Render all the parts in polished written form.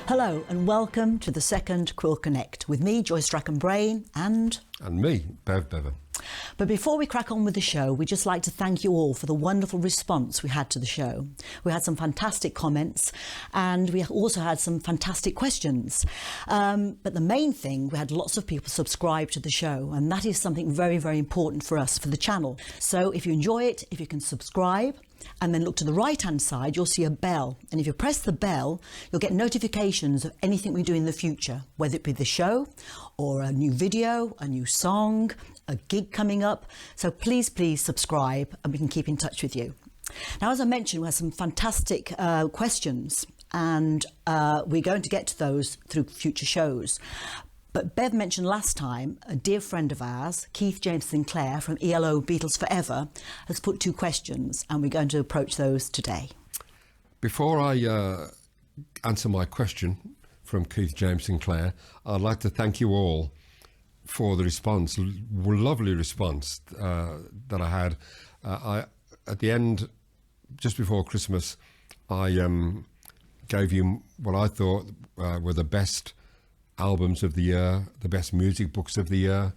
Hello and welcome to the second Quill Connect with me, Joyce Strachan-Brain, and me, Bev Bevan. But before we crack on with the show, we'd just like to thank you all for the wonderful response we had to the show. We had some fantastic comments and we also had some fantastic questions. But the main thing, we had lots of people subscribe to the show, and that is something very, very important for us, for the channel. So if you enjoy it, if you can subscribe, and then look to the right hand side, you'll see a bell, and if you press the bell you'll get notifications of anything we do in the future, whether it be the show or a new video, a new song, a gig coming up. So please subscribe and we can keep in touch with you. Now, as I mentioned, we have some fantastic questions, and we're going to get to those through future shows. But Bev mentioned last time, a dear friend of ours, Keith James Sinclair from ELO Beatles Forever, has put two questions, and we're going to approach those today. Before I answer my question from Keith James Sinclair, I'd like to thank you all for the response, lovely response that I had. At the end, just before Christmas, I gave you what I thought were the best albums of the year, the best music books of the year.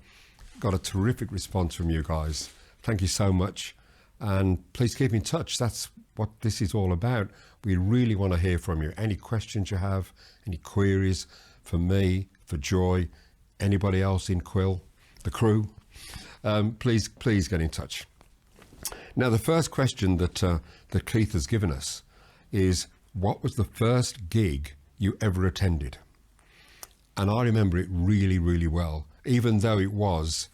Got a terrific response from you guys. Thank you so much, and please keep in touch. That's what this is all about. We really want to hear from you. Any questions you have, any queries for me, for Joy, anybody else in Quill, the crew, please get in touch. Now, the first question that Keith has given us is, what was the first gig you ever attended? And I remember it really, really well, even though it was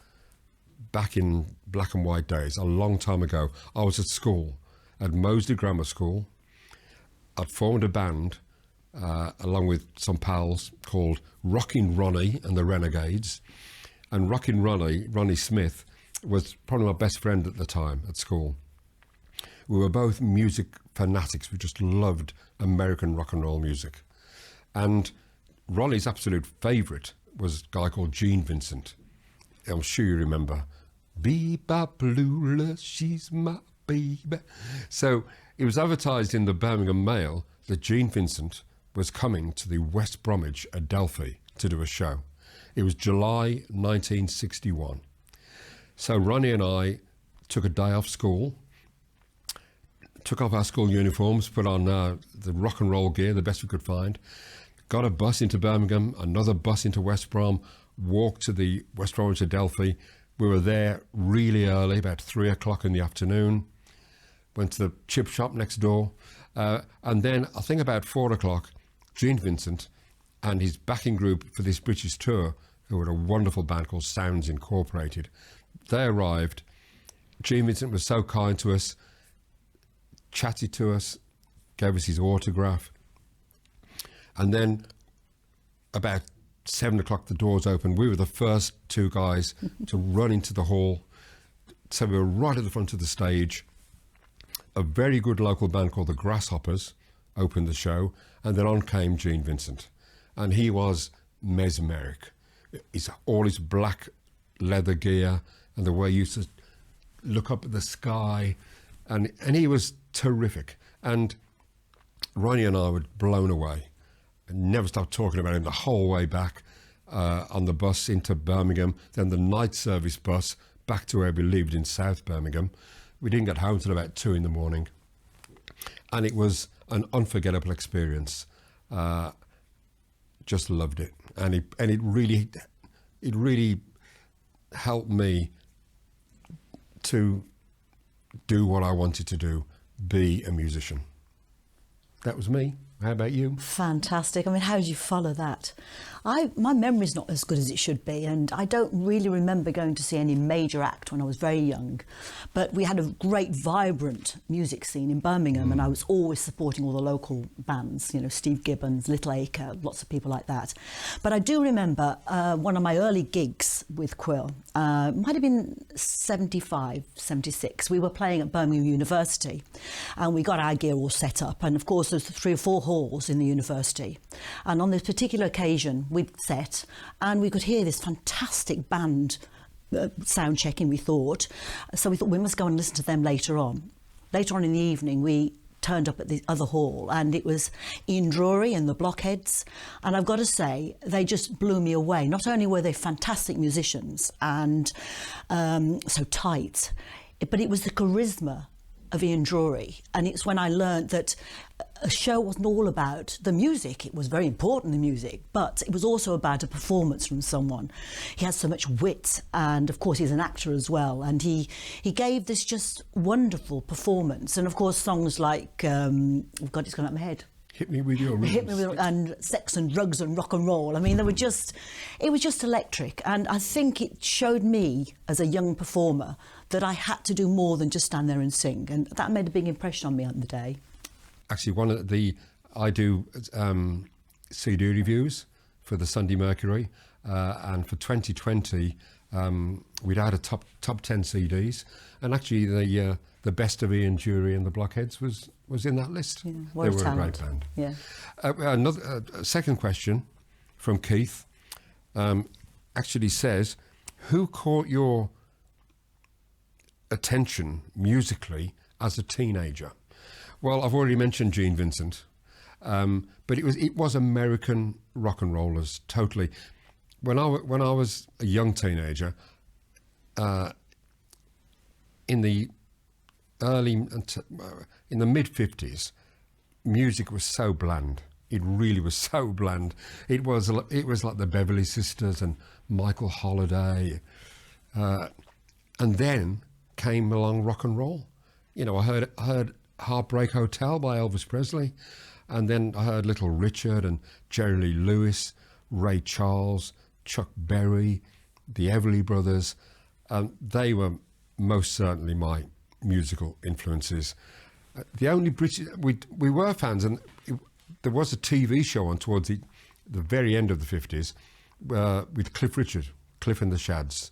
back in black and white days, a long time ago. I was at school, at Moseley Grammar School. I'd formed a band, along with some pals, called Rockin' Ronnie and the Renegades. And Rockin' Ronnie Smith, was probably my best friend at the time at school. We were both music fanatics. We just loved American rock and roll music. And Ronnie's absolute favourite was a guy called Gene Vincent. I'm sure you remember. Bee-ba-blula, she's my baby. So it was advertised in the Birmingham Mail that Gene Vincent was coming to the West Bromwich Adelphi to do a show. It was July 1961. So Ronnie and I took a day off school, took off our school uniforms, put on the rock and roll gear, the best we could find, got a bus into Birmingham, another bus into West Brom, walked to the West Bromwich Adelphi. We were there really early, about 3 o'clock in the afternoon, went to the chip shop next door, and then I think about 4 o'clock, Gene Vincent and his backing group for this British tour, who were a wonderful band called Sounds Incorporated, they arrived. Gene Vincent was so kind to us, chatted to us, gave us his autograph. And then about 7 o'clock, the doors opened. We were the first two guys to run into the hall. So we were right at the front of the stage. A very good local band called the Grasshoppers opened the show. And then on came Gene Vincent. And he was mesmeric. All his black leather gear and the way he used to look up at the sky. And he was terrific. And Ronnie and I were blown away. Never stopped talking about him the whole way back on the bus into Birmingham, then the night service bus back to where we lived in South Birmingham. We didn't get home till about 2 in the morning, and it was an unforgettable experience. Just loved it, and it really helped me to do what I wanted to do, be a musician. That was me. How about you? Fantastic. I mean, how did you follow that? My memory's not as good as it should be, and I don't really remember going to see any major act when I was very young. But we had a great, vibrant music scene in Birmingham, and I was always supporting all the local bands, you know, Steve Gibbons, Little Acre, lots of people like that. But I do remember one of my early gigs with Quill, might have been 75, 76. We were playing at Birmingham University, and we got our gear all set up. And of course, there's 3 or 4 halls in the university. And on this particular occasion, we'd set, and we could hear this fantastic band sound checking, we thought. So we thought we must go and listen to them later on. Later on in the evening, we turned up at the other hall, and it was Ian Drury and the Blockheads, and I've got to say they just blew me away. Not only were they fantastic musicians and so tight, but it was the charisma of Ian Drury, and it's when I learned that a show wasn't all about the music. It was very important, the music, but it was also about a performance from someone. He has so much wit, and of course he's an actor as well, and he gave this just wonderful performance. And of course songs like oh God, it's gone up my head. Hit Me With Your Rhythms. Hit Me With, and Sex and Drugs and Rock and Roll. I mean, it was just electric. And I think it showed me as a young performer that I had to do more than just stand there and sing. And that made a big impression on me on the day. Actually, I do CD reviews for the Sunday Mercury, and for 2020, we'd had a top 10 CDs, and actually the best of Ian Drury and the Blockheads was in that list. Yeah, they were a great band. Yeah. Another second question from Keith actually says, who caught your attention musically as a teenager? Well, I've already mentioned Gene Vincent, but it was American rock and rollers totally. When I was a young teenager, in the mid-50s, music was so bland. It really was so bland. It was like the Beverly Sisters and Michael Holiday, and then came along rock and roll. You know, I heard Heartbreak Hotel by Elvis Presley, and then I heard Little Richard and Jerry Lee Lewis, Ray Charles, Chuck Berry, the Everly Brothers. They were most certainly my musical influences. The only British we were fans, and there was a TV show on towards the very end of the 50s with Cliff Richard, Cliff and the Shads,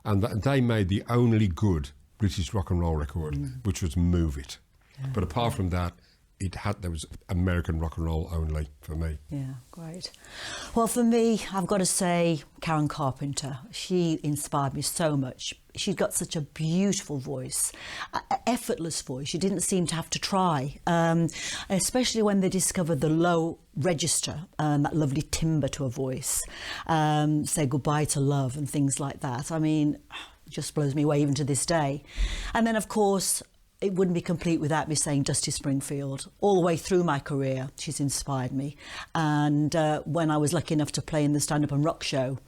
and they made the only good British rock and roll record, which was Move It. Yeah. But apart from that, there was American rock and roll only for me. Yeah, great. Well, for me, I've got to say Karen Carpenter. She inspired me so much. She's got such a beautiful voice, effortless voice. She didn't seem to have to try, especially when they discovered the low register, that lovely timbre to her voice, Say Goodbye to Love and things like that. I mean, it just blows me away even to this day. And then, of course, it wouldn't be complete without me saying Dusty Springfield. All the way through my career, she's inspired me. And when I was lucky enough to play in the Stand Up and Rock show,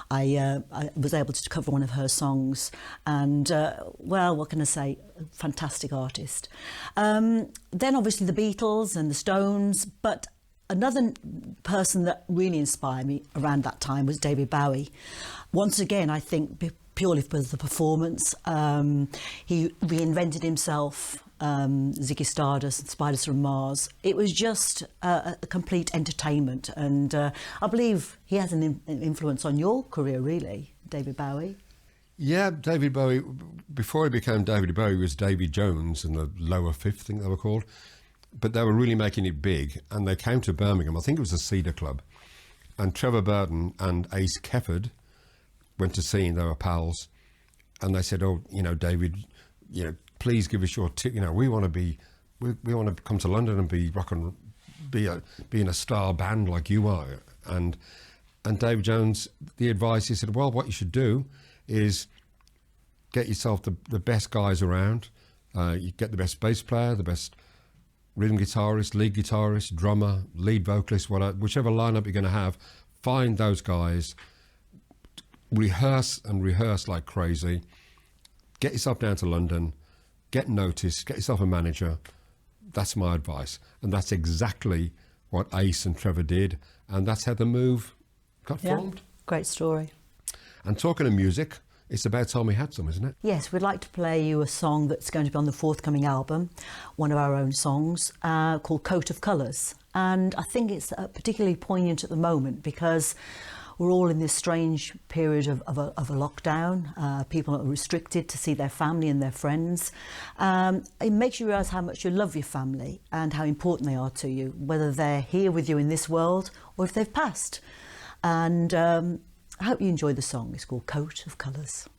I was able to cover one of her songs. And, well, what can I say? Fantastic artist. Then, obviously, the Beatles and the Stones. But another person that really inspired me around that time was David Bowie. Once again, I think purely for the performance. He reinvented himself, Ziggy Stardust and Spiders from Mars. It was just a complete entertainment, and I believe he has an influence on your career, really, David Bowie. Yeah, David Bowie, before he became David Bowie, was Davy Jones and the Lower Fifth, I think they were called. But they were really making it big, and they came to Birmingham. I think it was the Cedar Club, and Trevor Burton and Ace Kefford went to see him. They were pals, and they said, "Oh, David, please give us your tip. We want to come to London and be in a star band like you are." And David Jones, the advice, he said, "Well, what you should do is get yourself the best guys around. You get the best bass player, the best rhythm guitarist, lead guitarist, drummer, lead vocalist, whichever lineup you're going to have. Find those guys." Rehearse like crazy. Get yourself down to London, get noticed, get yourself a manager. That's my advice. And that's exactly what Ace and Trevor did. And that's how the Move got formed. Great story. And talking of music, it's about time we had some, isn't it? Yes, we'd like to play you a song that's going to be on the forthcoming album, one of our own songs, called Coat of Colours. And I think it's particularly poignant at the moment because we're all in this strange period of a lockdown. People are restricted to see their family and their friends. It makes you realise how much you love your family and how important they are to you, whether they're here with you in this world or if they've passed. And I hope you enjoy the song. It's called Coat of Colours.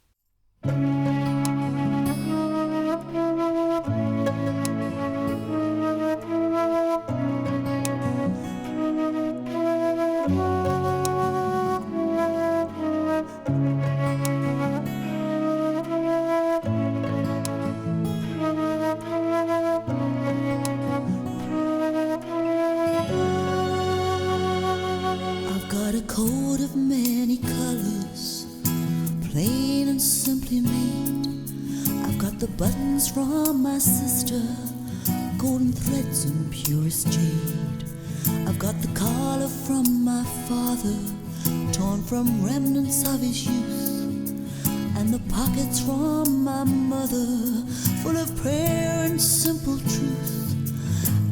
coat of many colors, plain and simply made. I've got the buttons from my sister, golden threads and purest jade. I've got the collar from my father, torn from remnants of his youth, and the pockets from my mother, full of prayer and simple truth.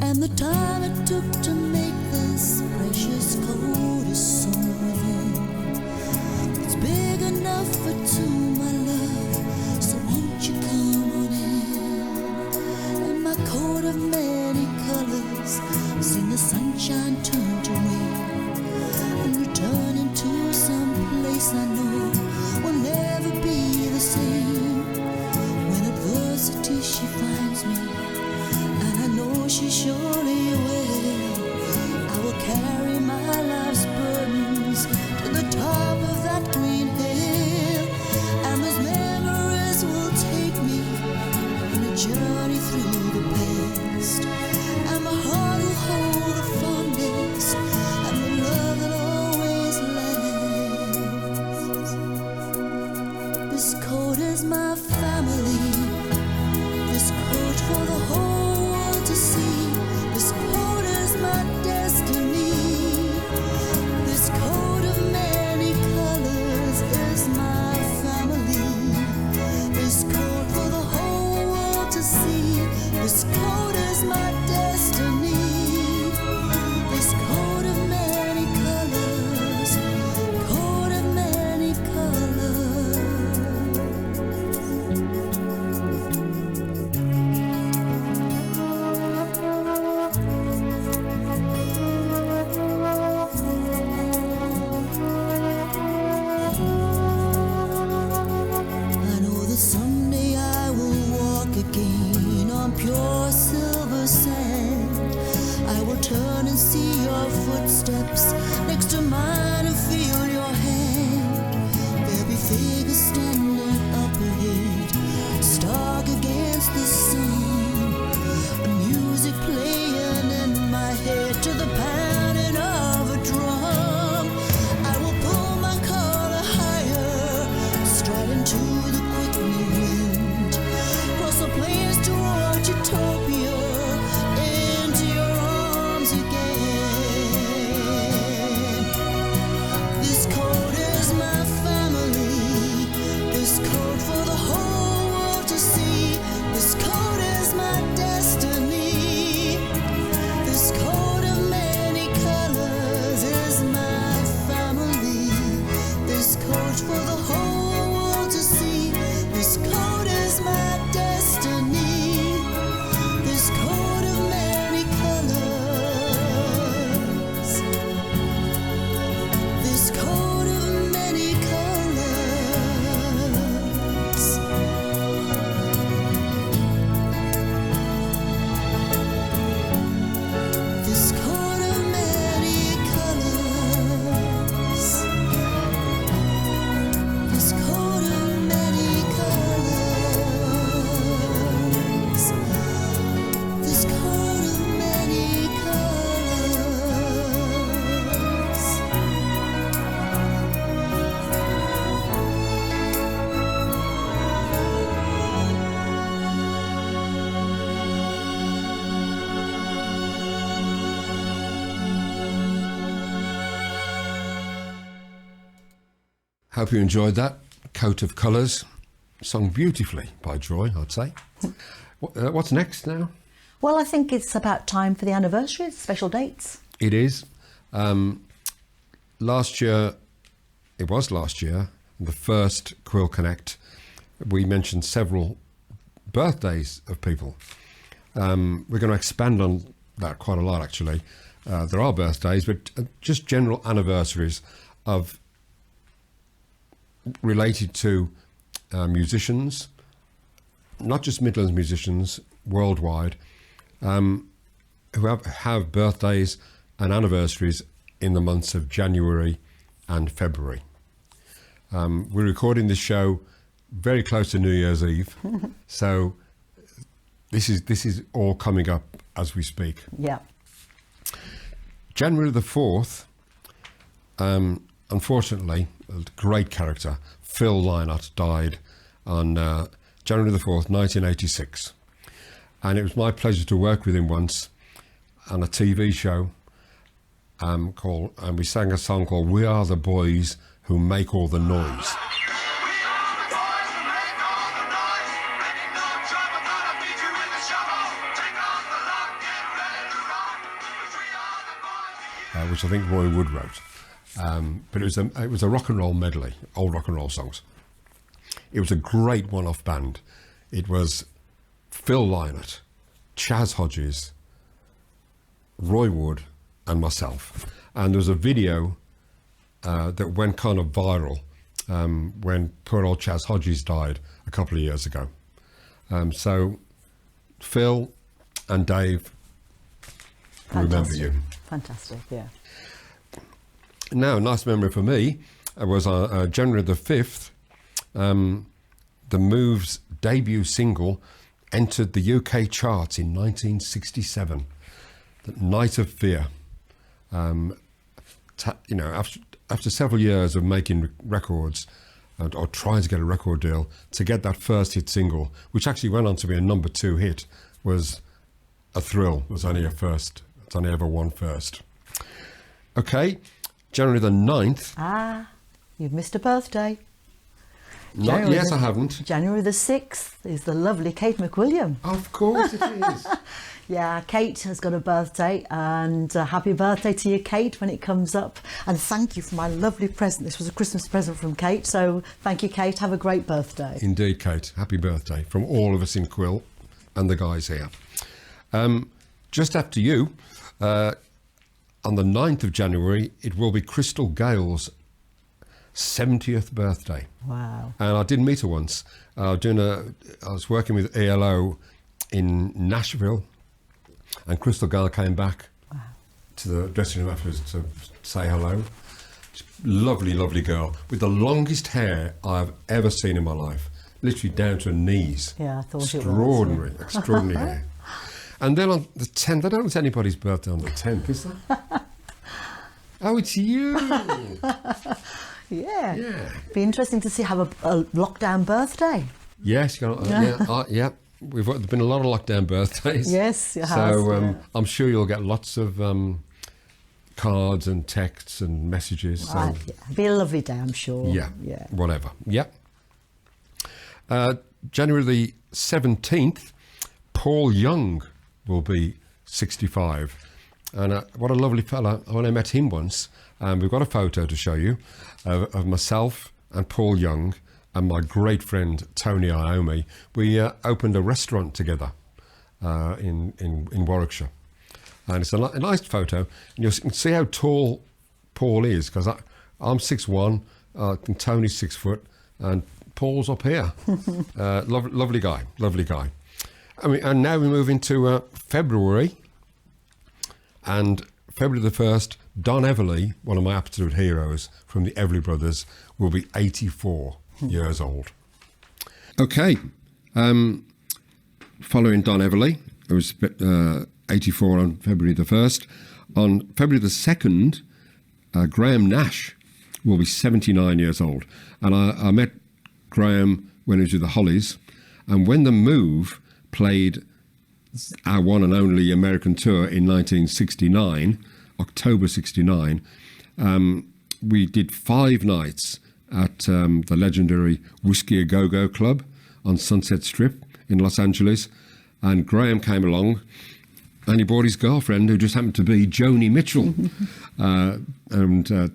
And the time it took to make this precious coat is so within. It's big enough for two, my love, so won't you come on in? And my coat of many colors, seen the sunshine turn to rain, and return into some place I know will never be the same. When adversity she finds me, and I know she surely will, I will carry my life's burdens to the top of that green hill, and those memories will take me on a journey through the past, and my heart will hold the fondest and the love that always lasts. This coat is my family, this coat for the whole world to see. This coat is my destiny. This coat of many colors is my family. This coat for the whole world to see. This coat is my destiny. This coat of many colors, coat of many colors. I know that someday I will walk again on pure silver sand. I will turn and see your footsteps next to mine and feel your hand. There'll be figures standing up ahead, stark against the sun. A music playing in my head to the pounding of a drum. I will pull my collar higher, stride into the quickening wind, cross the plains toward utopia, into your arms again. This coat is my family, this coat for the whole world to see. This coat is my destiny. This coat of many colors is my family. This coat for the whole world to see. This coat is my destiny. This coat of many colors. This coat of many colors. This coat of many colors. This coat of many colors. This coat of many colors. Hope you enjoyed that. Coat of Colours, sung beautifully by Joy, I'd say. What's next now? Well, I think it's about time for the anniversaries, special dates. It is. Last year, the first Quill Connect, we mentioned several birthdays of people. We're going to expand on that quite a lot, actually. There are birthdays, but just general anniversaries of related to musicians, not just Midlands musicians, worldwide, who have birthdays and anniversaries in the months of January and February. We're recording this show very close to New Year's Eve, so this is all coming up as we speak. Yeah. January the 4th unfortunately, a great character, Phil Lynott, died on January the 4th, 1986. And it was my pleasure to work with him once on a TV show and we sang a song called "We Are the Boys Who Make All the Noise." Which I think Roy Wood wrote. But it was a rock and roll medley, old rock and roll songs. It was a great one-off band. It was Phil Lynott, Chaz Hodges, Roy Wood, and myself. And there was a video that went kind of viral when poor old Chaz Hodges died a couple of years ago. So Phil and Dave, remember you. Fantastic, yeah. Now, a nice memory for me was on January the 5th, the Move's debut single entered the UK charts in 1967, The Night of Fear. After several years of making records or trying to get a record deal, to get that first hit single, which actually went on to be a number 2 hit, was a thrill. It was only a first. It's only ever one first. Okay, January the 9th. You've missed a birthday. Yes, I haven't. January the 6th is the lovely Kate McWilliam. Of course it is. Yeah, Kate has got a birthday, and happy birthday to you, Kate, when it comes up. And thank you for my lovely present. This was a Christmas present from Kate, so thank you, Kate. Have a great birthday. Indeed, Kate. Happy birthday from all of us in Quill and the guys here. Just after you, on the 9th of January, it will be Crystal Gale's 70th birthday. Wow. And I did meet her once. I was working with ELO in Nashville, and Crystal Gale came back to the dressing room afterwards to say hello. Lovely, lovely girl with the longest hair I've ever seen in my life, literally down to her knees. Yeah, I thought extraordinary, it was. extraordinary hair. And then on the 10th, I don't know it's anybody's birthday on the 10th, is there? Oh, it's you. Yeah. Yeah. Be interesting to see have a lockdown birthday. Yes, yeah. There've been a lot of lockdown birthdays. Yes, it has. So yeah. I'm sure you'll get lots of cards and texts and messages. So. Right, yeah. Be a lovely day, I'm sure. Yeah. Yeah. Whatever. Yeah. January the 17th, Paul Young will be 65. And what a lovely fella. When I met him once, we've got a photo to show you of myself and Paul Young and my great friend Tony Iommi. We opened a restaurant together in Warwickshire. And it's a nice photo. And you can see how tall Paul is, because I'm 6'1", and Tony's 6 foot, and Paul's up here. Lovely guy. And now we move into February. And February the 1st, Don Everly, one of my absolute heroes from the Everly Brothers, will be 84 years old. Okay. Following Don Everly, it was 84 on February the 1st. On February the 2nd, Graham Nash will be 79 years old. And I met Graham when he was with the Hollies. And when The Move played our one and only American tour in 1969, October 69, we did 5 nights at the legendary Whiskey A Go-Go Club on Sunset Strip in Los Angeles. And Graham came along and he brought his girlfriend, who just happened to be Joni Mitchell.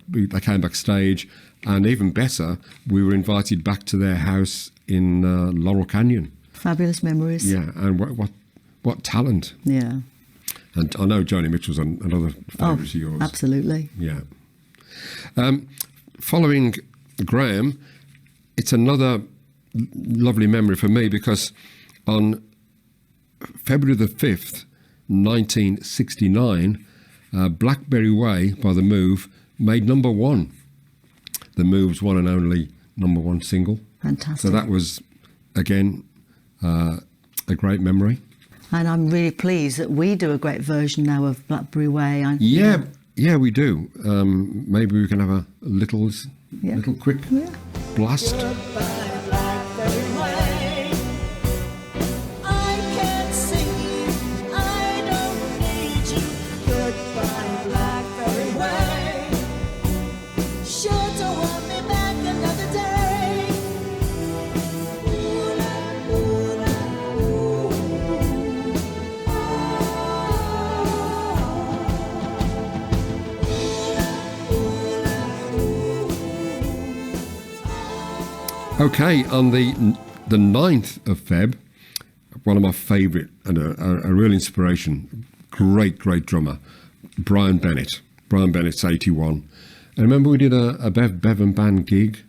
They came backstage, and even better, we were invited back to their house in Laurel Canyon. Fabulous memories. Yeah, and what talent. Yeah. And I know Joni Mitchell's another favourite of yours. Absolutely. Yeah. Following Graham, it's another lovely memory for me, because on February the 5th, 1969, Blackberry Way by The Move made number 1. The Move's one and only number 1 single. Fantastic. So that was, again, a great memory. And I'm really pleased that we do a great version now of Blackberry Way. Yeah, we do. Maybe we can have a little quick blast. Okay, on the 9th of Feb, one of my favourite and a real inspiration, great drummer, Brian Bennett. Brian Bennett's 81. And remember we did a Bev and Band gig.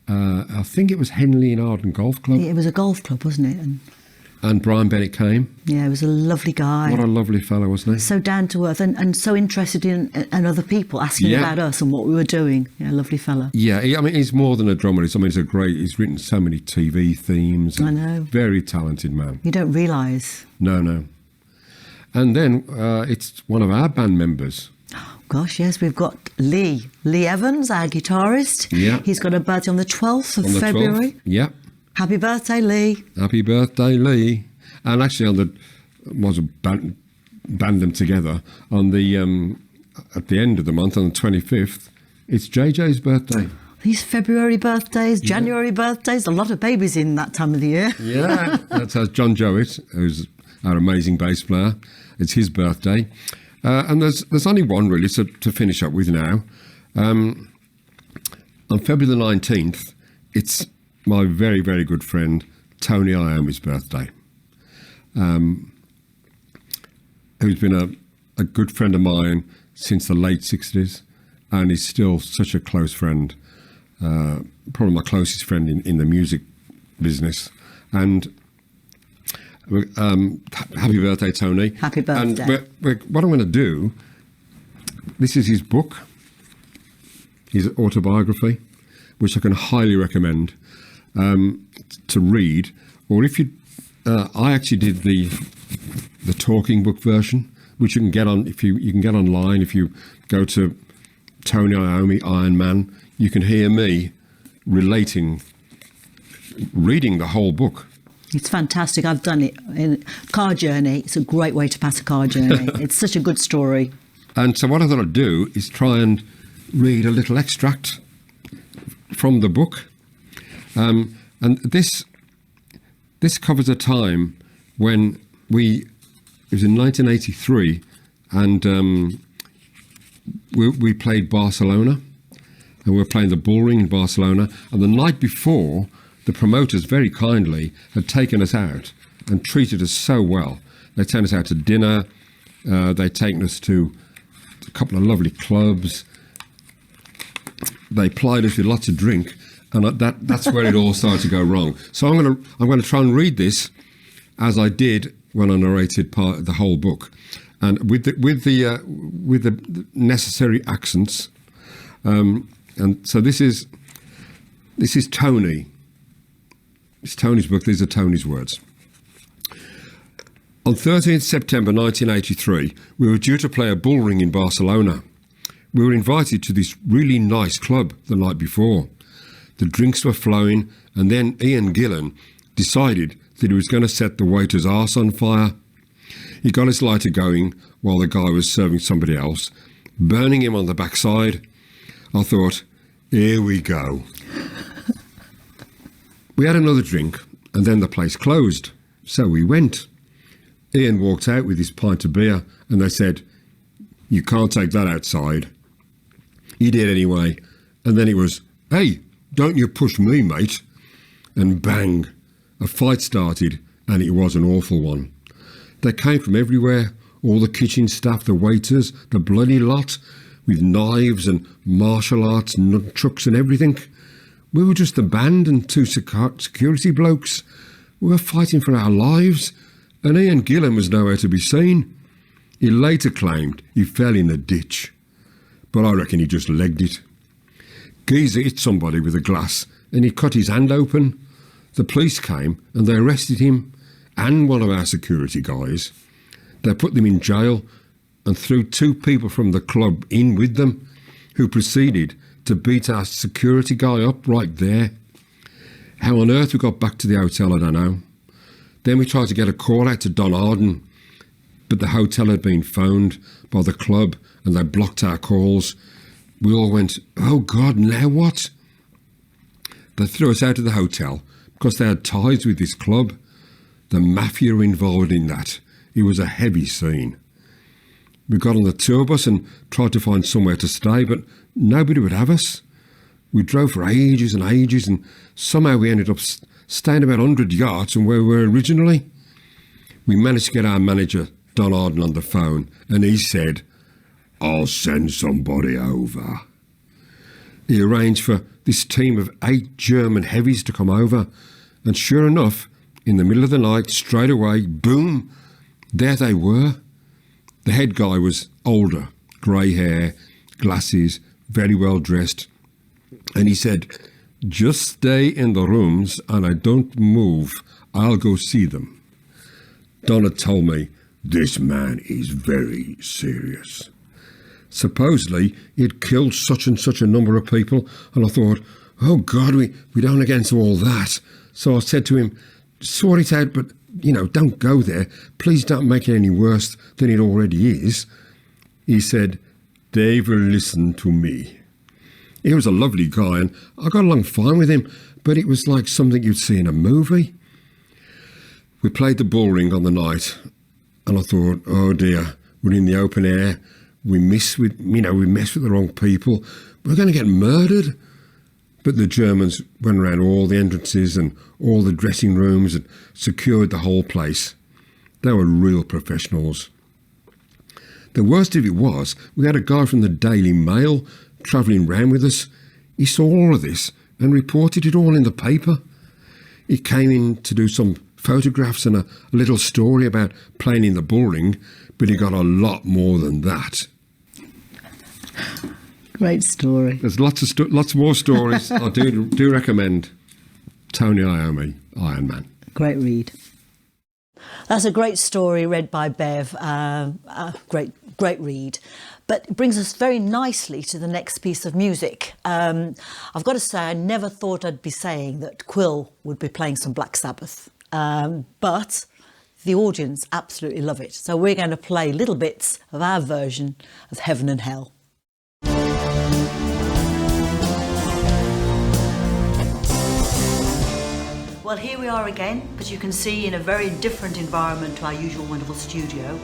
I think it was Henley and Arden Golf Club. It was a golf club, wasn't it? And Brian Bennett came. Yeah, he was a lovely guy. What a lovely fellow, wasn't he? So down to earth and so interested in other people, asking about us and what we were doing. Yeah, lovely fella. Yeah, I mean, he's more than a drummer. He's written so many TV themes. I know. Very talented man. You don't realise. No. And then it's one of our band members. Gosh, yes, we've got Lee Evans, our guitarist. Yeah. He's got a birthday on the 12th of February. 12th. Yeah. Happy birthday, Lee. Happy birthday, Lee. And actually band them together on the at the end of the month, on the 25th, it's JJ's birthday. These February birthdays, January birthdays, a lot of babies in that time of the year. Yeah, that's John Jowett, who's our amazing bass player. It's his birthday. And there's only one really to finish up with now. On February the 19th, it's my very, very good friend Tony Iommi's birthday, who's been a good friend of mine since the late 60s, and he's still such a close friend, probably my closest friend in the music business. And happy birthday, Tony. Happy birthday. And what I'm going to do, this is his book, his autobiography, which I can highly recommend to read. Or if you, I actually did the talking book version, which you can get on you can get online. If you go to Tony Iommi Iron Man, you can hear me reading the whole book. It's fantastic. I've done it in car journey. It's a great way to pass a car journey. It's such a good story. And so what I thought I'd do is try and read a little extract from the book. And this covers a time when it was in 1983, and we played Barcelona, and we were playing the Bullring in Barcelona, and the night before, the promoters very kindly had taken us out and treated us so well. They'd taken us out to dinner, they'd taken us to a couple of lovely clubs, they plied us with lots of drink, and that's where it all started to go wrong. So I'm going to try and read this as I did when I narrated the whole book, and with the necessary accents. And so this is Tony. It's Tony's book. These are Tony's words. On 13th September 1983, we were due to play a bullring in Barcelona. We were invited to this really nice club the night before. The drinks were flowing, and then Ian Gillan decided that he was going to set the waiter's arse on fire. He got his lighter going while the guy was serving somebody else, burning him on the backside. I thought, here we go. We had another drink, and then the place closed, so we went. Ian walked out with his pint of beer, and they said, you can't take that outside. He did anyway, and then it was, hey, don't you push me, mate. And bang, a fight started, and it was an awful one. They came from everywhere, all the kitchen staff, the waiters, the bloody lot, with knives and martial arts, nunchucks and everything. We were just a band and two security blokes. We were fighting for our lives, and Ian Gillan was nowhere to be seen. He later claimed he fell in a ditch, but I reckon he just legged it. Geezer hit somebody with a glass, and he cut his hand open. The police came, and they arrested him and one of our security guys. They put them in jail, and threw 2 people from the club in with them, who proceeded to beat our security guy up right there. How on earth we got back to the hotel, I don't know. Then we tried to get a call out to Don Arden, but the hotel had been phoned by the club and they blocked our calls. We all went, oh God, now what? They threw us out of the hotel because they had ties with this club. The mafia were involved in that. It was a heavy scene. We got on the tour bus and tried to find somewhere to stay, but nobody would have us. We drove for ages and ages, and somehow we ended up staying about 100 yards from where we were originally. We managed to get our manager, Don Arden, on the phone, and he said, I'll send somebody over. He arranged for this team of 8 German heavies to come over, and sure enough, in the middle of the night, straight away, boom, there they were. The head guy was older, grey hair, glasses, very well dressed, and he said, just stay in the rooms and I don't move, I'll go see them. Donna told me, this man is very serious. Supposedly, he'd killed such and such a number of people, and I thought, oh God, we don't against all that. So I said to him, sort it out, but, don't go there. Please don't make it any worse than it already is. He said, they will listen to me. He was a lovely guy, and I got along fine with him, but it was like something you'd see in a movie. We played the bull ring on the night, and I thought, oh dear, we're in the open air. We mess with the wrong people. We're going to get murdered. But the Germans went around all the entrances and all the dressing rooms and secured the whole place. They were real professionals. The worst of it was, we had a guy from the Daily Mail travelling round with us. He saw all of this and reported it all in the paper. He came in to do some photographs and a little story about playing in the bull ring, but he got a lot more than that. Great story. There's lots more stories. I do recommend Tony Iommi, Iron Man. Great read. That's a great story read by Bev. Great read. But it brings us very nicely to the next piece of music. I've got to say, I never thought I'd be saying that Quill would be playing some Black Sabbath. But the audience absolutely love it. So we're going to play little bits of our version of Heaven and Hell. Well, here we are again, as you can see, in a very different environment to our usual wonderful studio.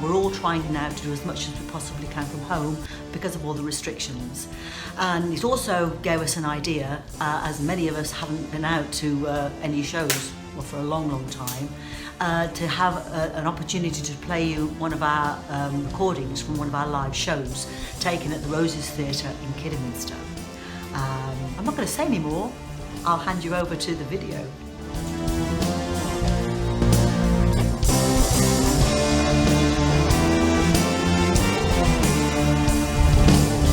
We're all trying now to do as much as we possibly can from home because of all the restrictions. And it also gave us an idea, as many of us haven't been out to any shows for a long time, to have an opportunity to play you one of our recordings from one of our live shows taken at the Roses Theatre in Kidderminster. I'm not going to say any more. I'll hand you over to the video.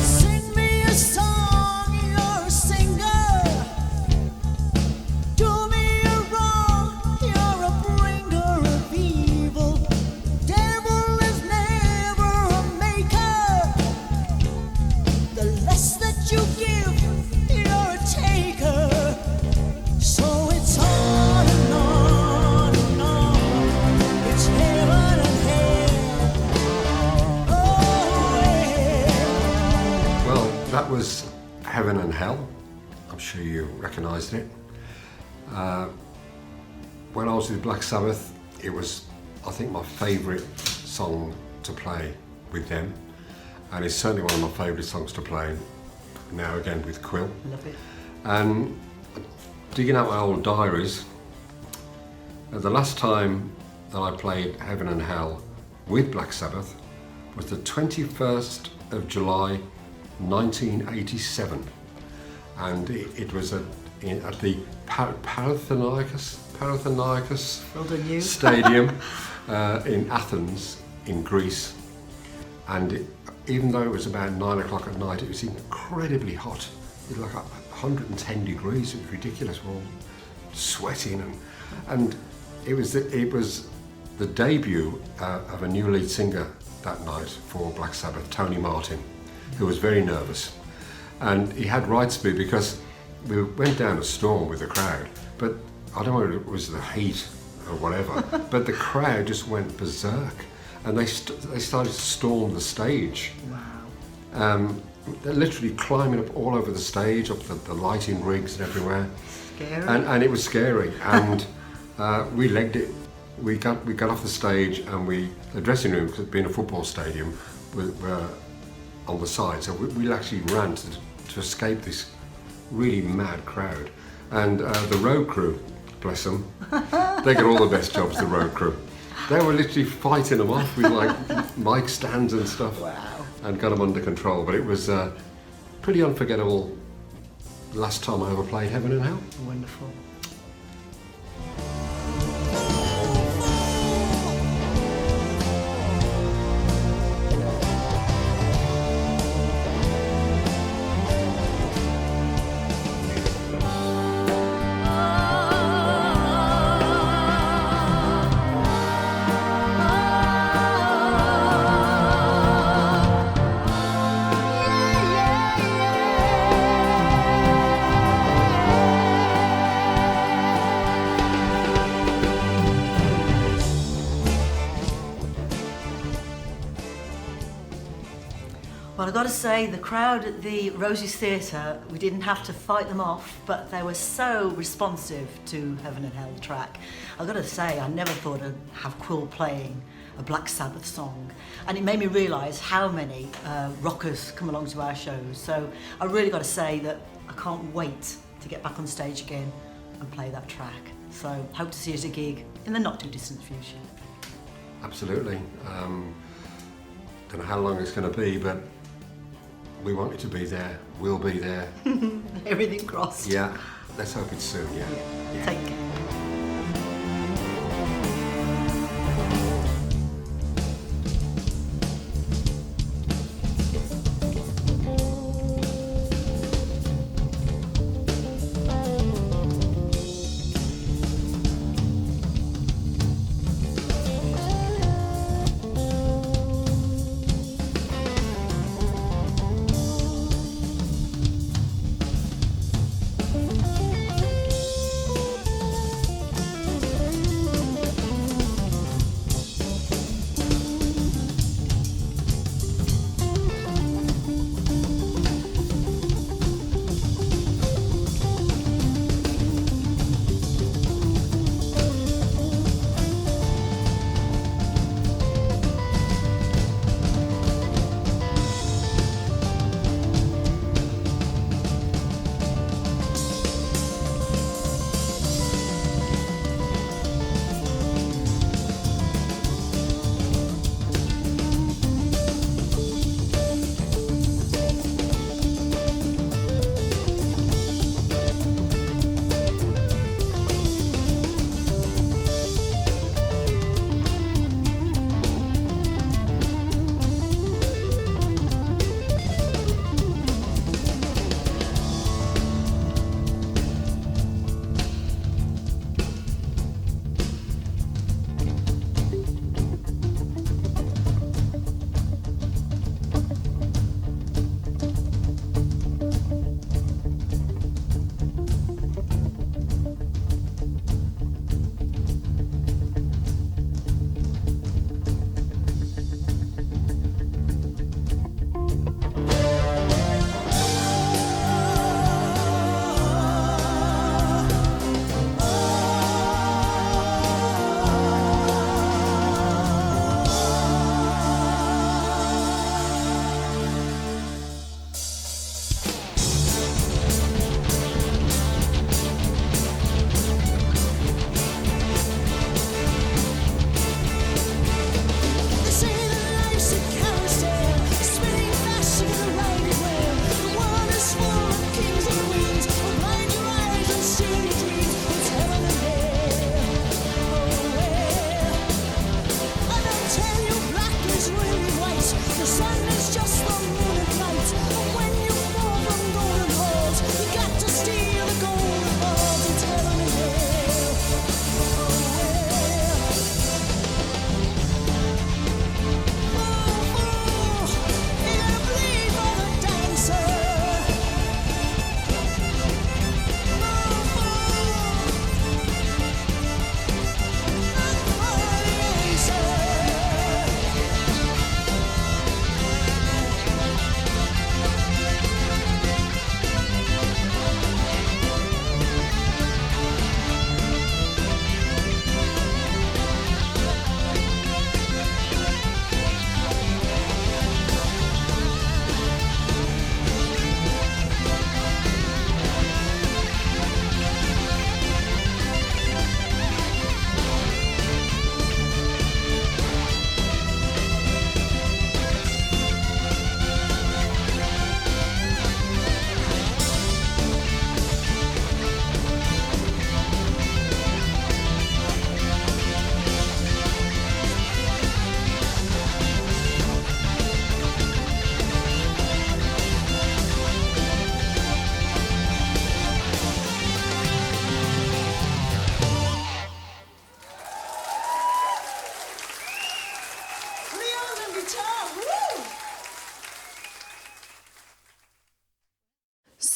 Sing me a song, you're a singer. Do me a wrong, you're a bringer of evil. Devil is never a maker. The less that you give, you're a taker. So it's on and on and on. It's heaven and hell. Oh, yeah. Well, that was Heaven and Hell. I'm sure you recognised it. When I was with Black Sabbath, it was, I think, my favourite song to play with them. And it's certainly one of my favourite songs to play now again with Quill. Love it. And digging out my old diaries, the last time that I played Heaven and Hell with Black Sabbath was the 21st of July 1987, and it was at the Panathinaikos Well done, you. Stadium in Athens in Greece. And even though it was about 9 o'clock at night, it was incredibly hot. It was like 110 degrees. It was ridiculous. We're all sweating, and it was the debut of a new lead singer that night for Black Sabbath, Tony Martin, who was very nervous. And he had right to be, because we went down a storm with the crowd, but I don't know if it was the heat or whatever, but the crowd just went berserk, and they started to storm the stage. Wow. They're literally climbing up all over the stage, up the lighting rigs and everywhere. Scary. And it was scary, and we legged it. We got off the stage, and the dressing room, because being a football stadium, were on the side, so we actually ran to escape this really mad crowd. And the road crew, bless them, they get all the best jobs, the road crew. They were literally fighting them off with like mic stands and stuff. Wow. And got them under control. But it was pretty unforgettable last time I ever played Heaven and Hell. Wonderful. Well, I've got to say, the crowd at the Rosie's Theatre, we didn't have to fight them off, but they were so responsive to Heaven and Hell track. I've got to say, I never thought I'd have Quill playing a Black Sabbath song, and it made me realise how many rockers come along to our shows. So I really got to say that I can't wait to get back on stage again and play that track. So hope to see you at a gig in the not too distant future. Absolutely. Don't know how long it's going to be, but we want you to be there. We'll be there. Everything crossed. Yeah. Let's hope it's soon. Yeah. Yeah. Take care.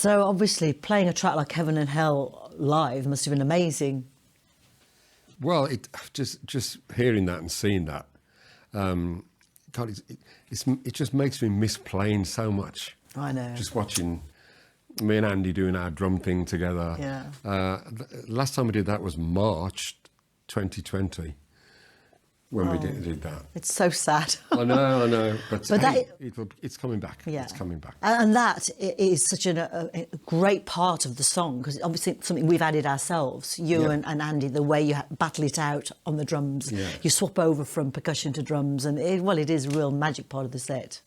So obviously playing a track like Heaven and Hell live must have been amazing. Well, it just hearing that and seeing that, God, it just makes me miss playing so much. I know. Just watching me and Andy doing our drum thing together. Yeah. Last time we did that was March 2020 when we did that. It's so sad. I know, but that it's coming back. Yeah. It's coming back. And that is such a great part of the song, because obviously it's something we've added ourselves, you and Andy, the way you battle it out on the drums. Yeah. You swap over from percussion to drums, and it is a real magic part of the set.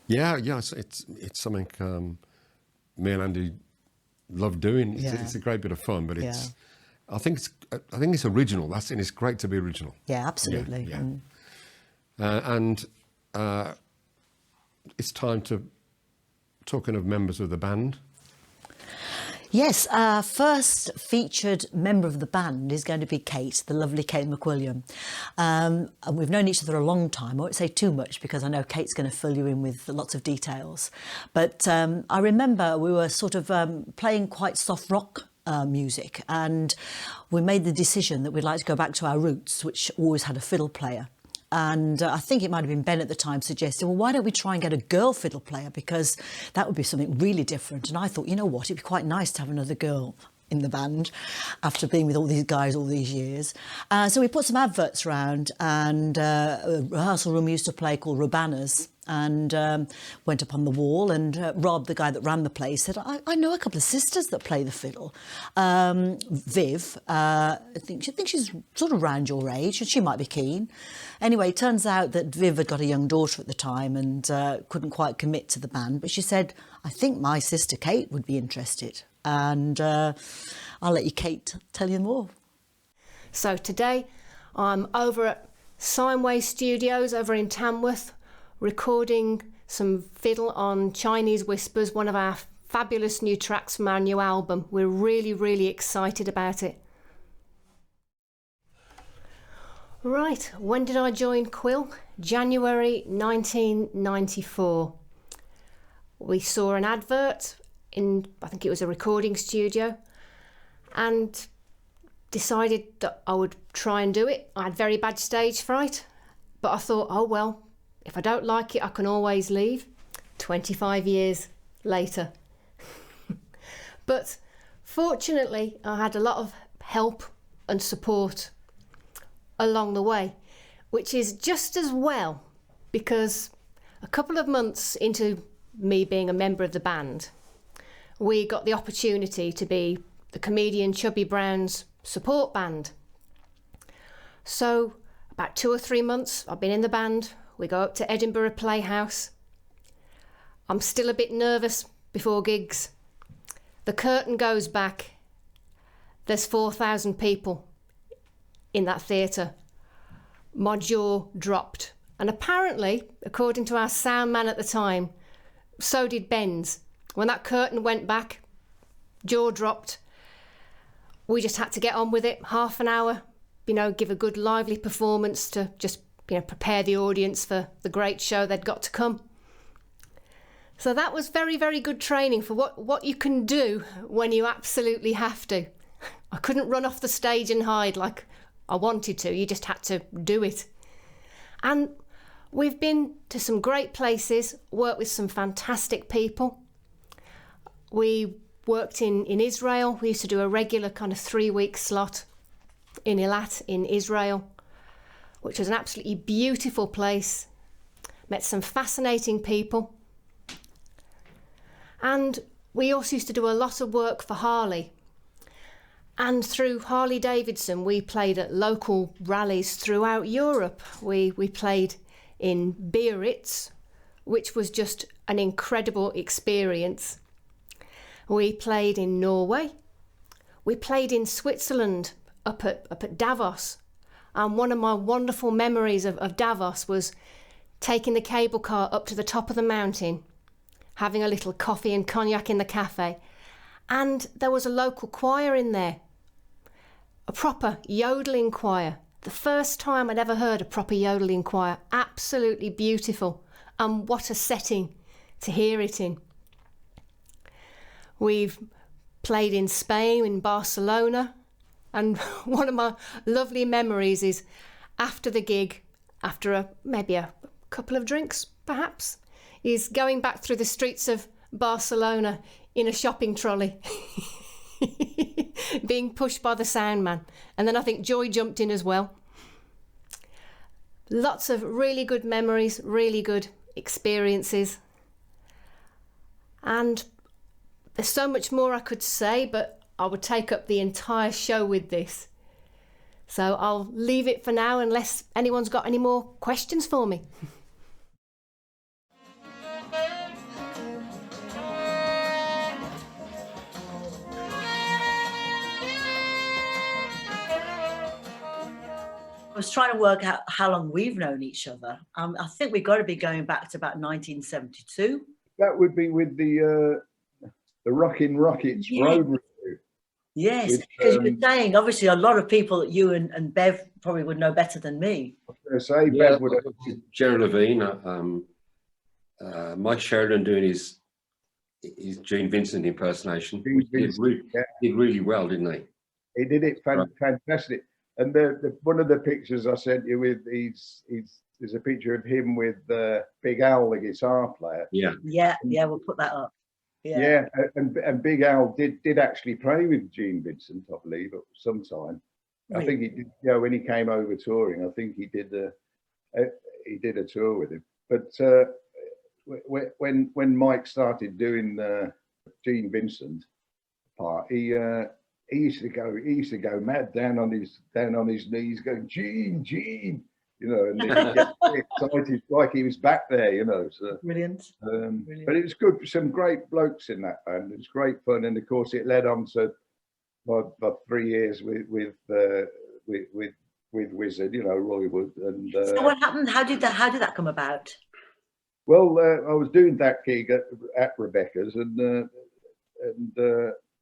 Yeah, it's something me and Andy love doing. It's a great bit of fun, but I think it's original. It's great to be original. Yeah, absolutely. Yeah. And it's time to, talking of members of the band. Yes, our first featured member of the band is going to be Kate, the lovely Kate McWilliam. And we've known each other a long time. I won't say too much because I know Kate's going to fill you in with lots of details. But I remember we were sort of playing quite soft rock music, and we made the decision that we'd like to go back to our roots, which always had a fiddle player. And I think it might have been Ben at the time suggested, well, why don't we try and get a girl fiddle player, because that would be something really different. And I thought, you know what, it'd be quite nice to have another girl in the band after being with all these guys all these years. So we put some adverts around, and a rehearsal room we used to play called Rubanas, and went up on the wall, and Rob, the guy that ran the place, said, I know a couple of sisters that play the fiddle. Viv, I think she's sort of around your age, and she might be keen. Anyway, it turns out that Viv had got a young daughter at the time and couldn't quite commit to the band, but she said, I think my sister Kate would be interested. And I'll let you, Kate, tell you more. So today I'm over at Sineway Studios over in Tamworth, recording some fiddle on Chinese Whispers, one of our fabulous new tracks from our new album. We're really, really excited about it. Right, when did I join Quill? January 1994. We saw an advert in, I think it was a recording studio, and decided that I would try and do it. I had very bad stage fright, but I thought, oh well, if I don't like it, I can always leave. 25 years later. But fortunately, I had a lot of help and support along the way, which is just as well, because a couple of months into me being a member of the band, we got the opportunity to be the comedian Chubby Brown's support band. So about 2 or 3 months I've been in the band. We go up to Edinburgh Playhouse. I'm still a bit nervous before gigs. The curtain goes back. There's 4,000 people in that theatre. My jaw dropped. And apparently, according to our sound man at the time, so did Ben's. When that curtain went back, jaw dropped. We just had to get on with it. Half an hour, give a good lively performance to just, prepare the audience for the great show they'd got to come. So that was very, very good training for what you can do when you absolutely have to. I couldn't run off the stage and hide like I wanted to. You just had to do it. And we've been to some great places, worked with some fantastic people. We worked in Israel. We used to do a regular kind of 3-week slot in Eilat in Israel, which was an absolutely beautiful place. Met some fascinating people. And we also used to do a lot of work for Harley. And through Harley Davidson, we played at local rallies throughout Europe. We played in Biarritz, which was just an incredible experience. We played in Norway. We played in Switzerland, up at Davos. And one of my wonderful memories of Davos was taking the cable car up to the top of the mountain, having a little coffee and cognac in the cafe. And there was a local choir in there, a proper yodeling choir. The first time I'd ever heard a proper yodeling choir. Absolutely beautiful. And what a setting to hear it in. We've played in Spain, in Barcelona. And one of my lovely memories is after the gig, after maybe a couple of drinks, perhaps, is going back through the streets of Barcelona in a shopping trolley, being pushed by the sound man. And then I think Joy jumped in as well. Lots of really good memories, really good experiences. And there's so much more I could say, but I would take up the entire show with this. So I'll leave it for now unless anyone's got any more questions for me. I was trying to work out how long we've known each other. I think we've got to be going back to about 1972. That would be with the Rockin' Rockets road review. Yes, because you were saying, obviously, a lot of people that you and Bev probably would know better than me. I was going to say, Yeah, Bev would have. Jerry Levine, Mike Sheridan doing his Gene Vincent impersonation. Gene Vincent, Did really well, didn't he? He did it fantastic. And the one of the pictures I sent you with, there's a picture of him with Big Al, the guitar player. Yeah. Yeah, we'll put that up. Yeah, and Big Al did actually play with Gene Vincent, I believe, at some time. Really? I think he did. When he came over touring, I think he did a tour with him. But when Mike started doing the Gene Vincent part, he used to go mad down on his knees, going Gene. And he'd get excited like he was back there, So, Brilliant. Brilliant. But it was good. Some great blokes in that band. It was great fun, and of course, it led on to my 3 years with Wizard, Roy Wood. And So what happened? How did that come about? Well, I was doing that gig at Rebecca's, and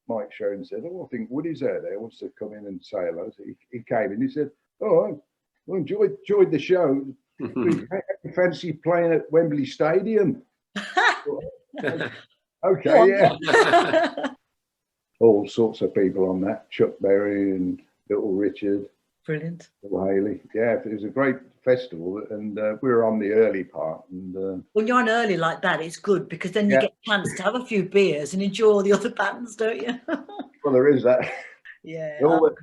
Mike Sheridan said, "Oh, I think Woody's out there. Wants to come in and say hello." So he came in. He said, "Oh, I enjoyed the show. Fancy playing at Wembley Stadium?" Okay, yeah. All sorts of people on that. Chuck Berry and Little Richard. Brilliant. Little Haley. Yeah, it was a great festival, and we were on the early part. And when you're on early like that, it's good because then you get a chance to have a few beers and enjoy all the other bands, don't you? Well, there is that. Yeah, It was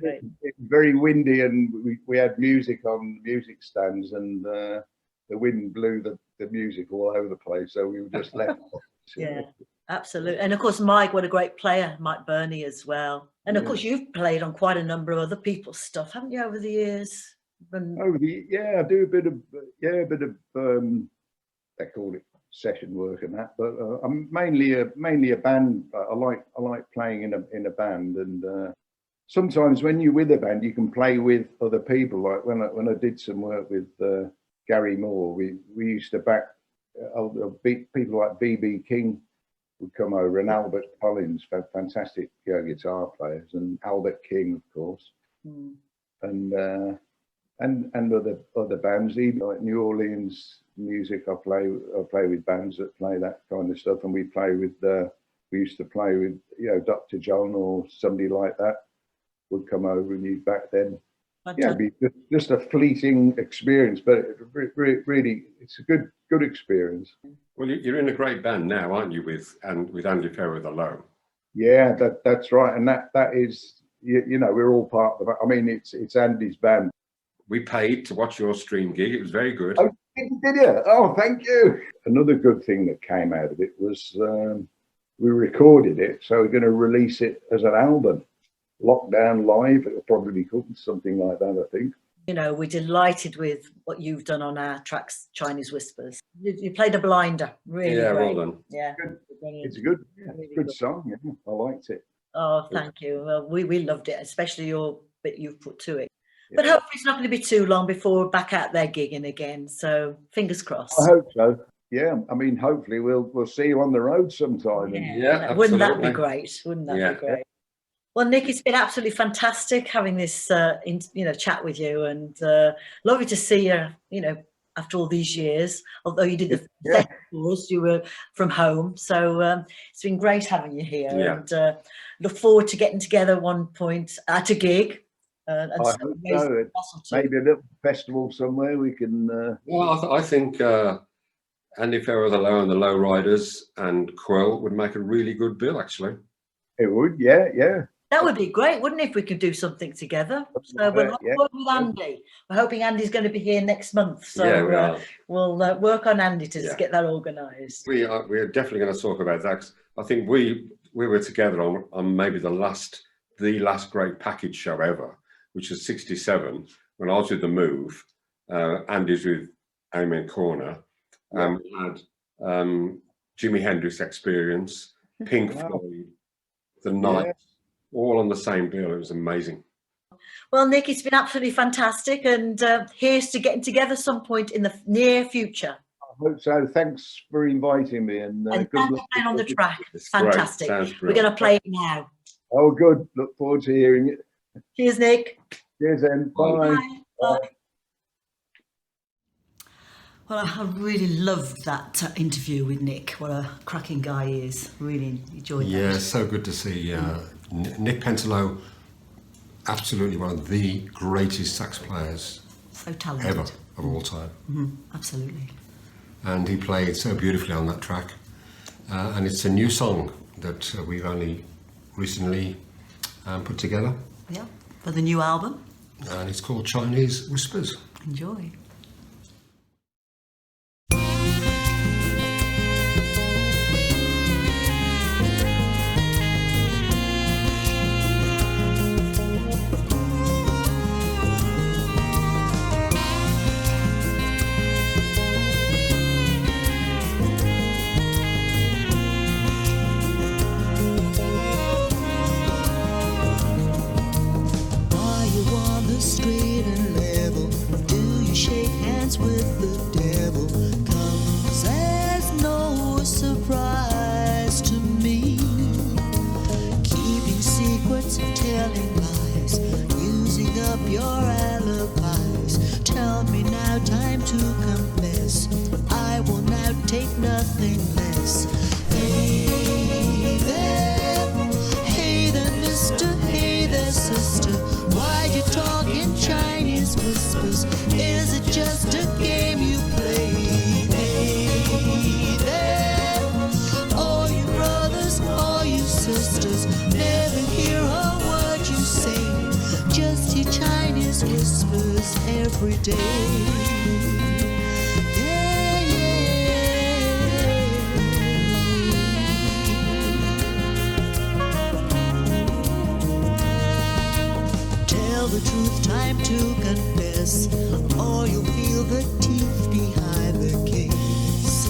very windy, and we had music on music stands, and the wind blew the music all over the place, so we were just left. Yeah, absolutely. And of course, Mike, what a great player, Mike Burney as well. And of course, you've played on quite a number of other people's stuff, haven't you, over the years? I do a bit of they call it session work and that, but I'm mainly a band. I like playing in a band, and sometimes when you're with a band, you can play with other people. Like when I did some work with Gary Moore, we used to back people like B.B. King would come over, and Albert Collins, fantastic guitar players, and Albert King, of course, and other bands, even like New Orleans music. I play with bands that play that kind of stuff, and we used to play with Dr. John or somebody like that would come over, and you'd back then. Yeah, it'd be just a fleeting experience, but really, it's a good experience. Well, you're in a great band now, aren't you, with Andy Fairweather the Low? Yeah, that's right, and that is, we're all part of it. I mean, it's Andy's band. We paid to watch your stream gig. It was very good. Oh, did you? Oh, thank you. Another good thing that came out of it was we recorded it, so we're going to release it as an album. Lockdown Live, it'll probably be called something like that, I think. We're delighted with what you've done on our tracks, Chinese Whispers. You played a blinder, really. Yeah, great. well done. Yeah, it's a good song. Yeah, I liked it. Oh, thank you. Well, we loved it, especially your bit you've put to it. But hopefully it's not going to be too long before we're back out there gigging again. So fingers crossed. I hope so. Yeah, I mean, hopefully we'll see you on the road sometime. Yeah, wouldn't that be great? Wouldn't that be great? Well, Nick, it's been absolutely fantastic having this, chat with you, and lovely to see you, after all these years. Although you did the Yeah. second for us, you were from home. So it's been great having you here, and look forward to getting together at one point at a gig. And I hope so. Maybe a little festival somewhere we can. Well, I think Andy Farrow, the Low Riders, and Quill would make a really good bill, actually. It would, yeah. That would be great, wouldn't it, if we could do something together? So we'll work with Andy. We're hoping Andy's going to be here next month. So we'll work on Andy to get that organised. We're definitely going to talk about that. 'Cause I think we were together on maybe the last great package show ever, which was 67, when I was with The Move, Andy's with Amen Corner. We had Jimi Hendrix Experience, Pink Floyd, The Night, all on the same bill. It was amazing. Well, Nick, it's been absolutely fantastic, and here's to getting together some point in the near future. I hope so. Thanks for inviting me, and good luck playing on the track. It's Fantastic. We're going to play it now. Oh, good. Look forward to hearing it. Cheers, Nick. Cheers, then. Bye. Bye. Well, I really loved that interview with Nick. What a cracking guy he is. Really enjoyed that. Yeah, so good to see Nick Pentelow, absolutely one of the greatest sax players So talented. ever of all time. Absolutely. And he played so beautifully on that track. And it's a new song that we've only recently put together. Yeah, for the new album. And it's called Chinese Whispers. Enjoy. Are you on the street and level? Do you shake hands with the devil? Comes as no surprise to me. Keeping secrets, telling lies, using up your alibis. Tell me now, time to confess. I will now take nothing less. Hey there, mister, hey there, sister. Why you talking Chinese whispers? Is it just a game you play? Hey there, all you brothers, all you sisters, never hear a word you say. Just hear Chinese whispers every day. Tell the truth, time to confess, or you'll feel the teeth behind the case.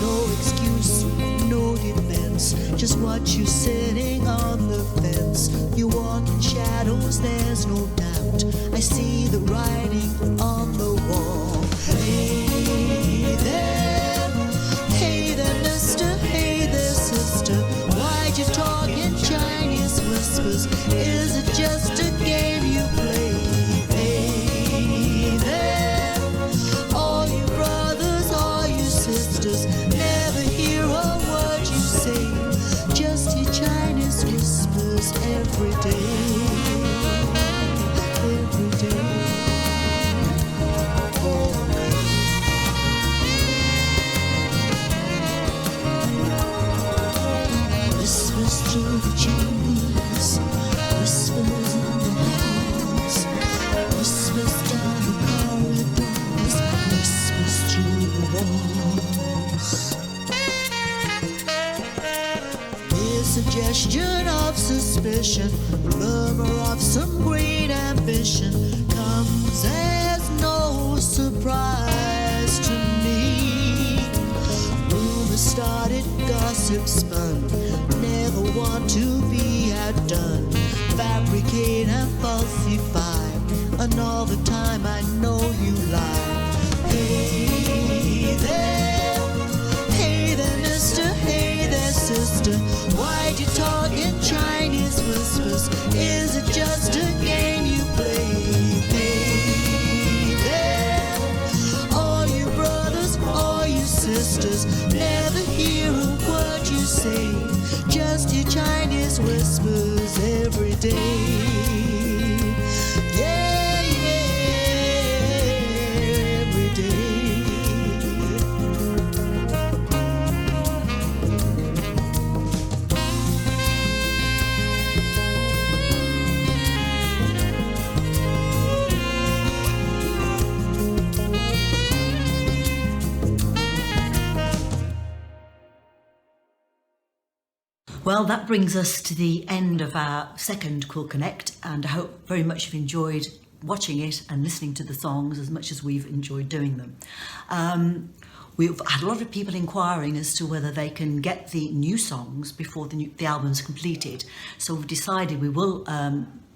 No excuse, no defense, just watch you sitting on the fence. You walk in shadows, there's no doubt. I see the writing on the wall. Hey there, mister, hey there, sister. Why'd you talk in Chinese whispers? Is it just a game you play? Hey there, all you brothers, all you sisters, never hear a word you say. Just hear Chinese whispers every day. Every day. Whispers through the chimneys, whispers in the halls, whispers down the corridors, whispers through the walls. There's suggestion of suspicion, murmur of some great ambition, comes as no surprise to me. Rumors started, gossip spun, never want to be outdone. Fabricate and falsify, and all the time I know you lie. Hey there, mister, hey there, sister. Why'd you talk in Chinese whispers? Is it just a game you sisters. Never hear a word you say, just your Chinese whispers every day. Yeah, yeah, every day. Well, that brings us to the end of our second Quill Connect, and I hope very much you've enjoyed watching it and listening to the songs as much as we've enjoyed doing them. We've had a lot of people inquiring as to whether they can get the new songs before the album's completed. So we've decided we will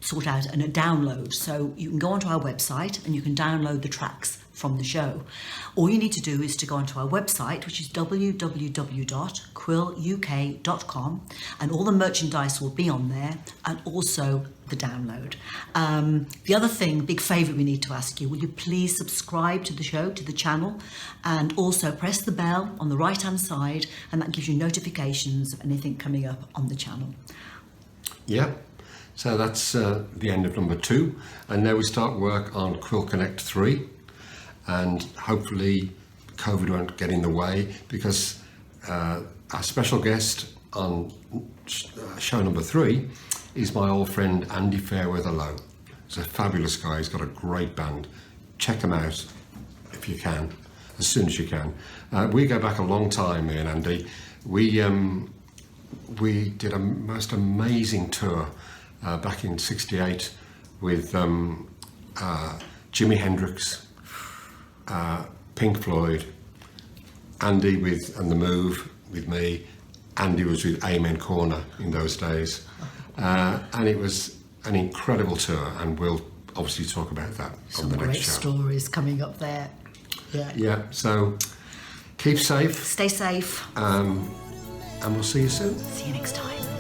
sort out a download. So you can go onto our website and you can download the tracks from the show. All you need to do is to go onto our website, which is www.quilluk.com, and all the merchandise will be on there, and also the download. The other thing, big favour we need to ask you, will you please subscribe to the show, to the channel, and also press the bell on the right hand side, and that gives you notifications of anything coming up on the channel. Yeah, so that's the end of number 2, and now we start work on Quill Connect 3. And hopefully COVID won't get in the way, because our special guest on show number 3 is my old friend Andy Fairweather-Lowe. He's a fabulous guy. He's got a great band. Check him out if you can, as soon as you can. We go back a long time, me and Andy. We did a most amazing tour back in '68 with Jimi Hendrix, Pink Floyd, Andy and The Move with me. Andy was with Amen Corner in those days, and it was an incredible tour, and we'll obviously talk about that on the next show. Some great stories coming up there. Yeah, so keep safe. Stay safe. And we'll see you soon. See you next time.